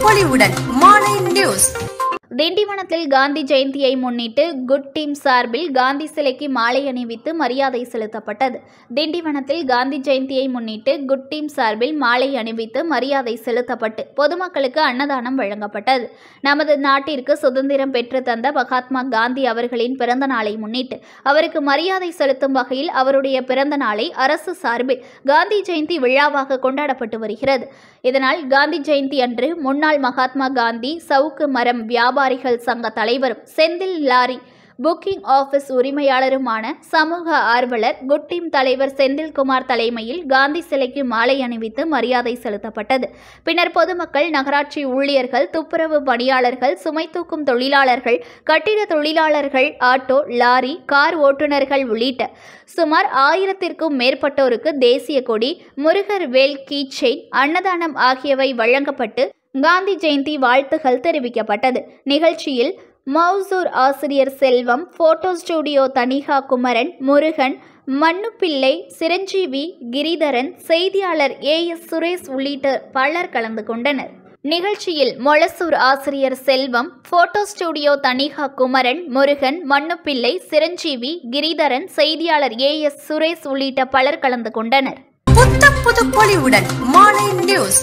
பொலிவுடன் மாலை நியூஸ். திண்டிவனத்தில் காந்தி ஜெயந்தியை முன்னிட்டு குட் டீம் சார்பில் காந்தி சிலைக்கு மாலை அணிவித்து மரியாதை செலுத்தப்பட்டது. திண்டிவனத்தில் காந்தி ஜெயந்தியை முன்னிட்டு குட் டீம் சார்பில் மாலை அணிவித்து மரியாதை செலுத்தப்பட்டு பொதுமக்களுக்கு அன்னதானம் வழங்கப்பட்டது. நமது நாட்டிற்கு சுதந்திரம் பெற்று தந்த மகாத்மா காந்தி அவர்களின் பிறந்த நாளை முன்னிட்டு அவருக்கு மரியாதை செலுத்தும் வகையில் அவருடைய பிறந்த நாளை அரசு சார்பில் காந்தி ஜெயந்தி விழாவாக கொண்டாடப்பட்டு வருகிறது. இதனால் காந்தி ஜெயந்தி அன்று முன்னாள் மகாத்மா காந்தி சவுக்கு மரம் வியாபாரிகள் சங்க தலைவரும் செந்தில் லாரி புக்கிங் ஆபீஸ் உரிமையாளருமான சமூக ஆர்வலர் குட் டீம் தலைவர் செந்தில்குமார் தலைமையில் காந்தி சிலைக்கு மாலை அணிவித்து மரியாதை செலுத்தப்பட்டது. பின்னர் பொதுமக்கள், நகராட்சி ஊழியர்கள், துப்புரவு பணியாளர்கள், சுமை தூக்கும் தொழிலாளர்கள், கட்டிட தொழிலாளர்கள், ஆட்டோ, லாரி, கார் ஓட்டுநர்கள் உள்ளிட்ட சுமார் 1000க்கும் மேற்பட்டோருக்கு தேசிய கொடி, முருகர் வேல் கீச்செயின், அன்னதானம் ஆகியவை வழங்கப்பட்டு காந்தி ஜெயந்தி வாழ்த்துகள் தெரிவிக்கப்பட்டது. நிகழ்ச்சியில் மௌசூர் ஆசிரியர் செல்வம், போட்டோ ஸ்டுடியோ தனிகா குமரன், முருகன், மண்ணுப்பிள்ளை, சிரஞ்சீவி, கிரிதரன், செய்தியாளர் AS சுரேஷ் உள்ளிட்ட பலர் கலந்து கொண்டனர். நிகழ்ச்சியில் மொளசூர் ஆசிரியர் செல்வம், போட்டோ ஸ்டுடியோ தனிகா குமரன், முருகன், மண்ணுப்பிள்ளை, சிரஞ்சீவி, கிரிதரன், செய்தியாளர் AS சுரேஷ் உள்ளிட்ட பலர் கலந்து கொண்டனர். புத்த புது பொலிவுடன் மாலை நியூஸ்.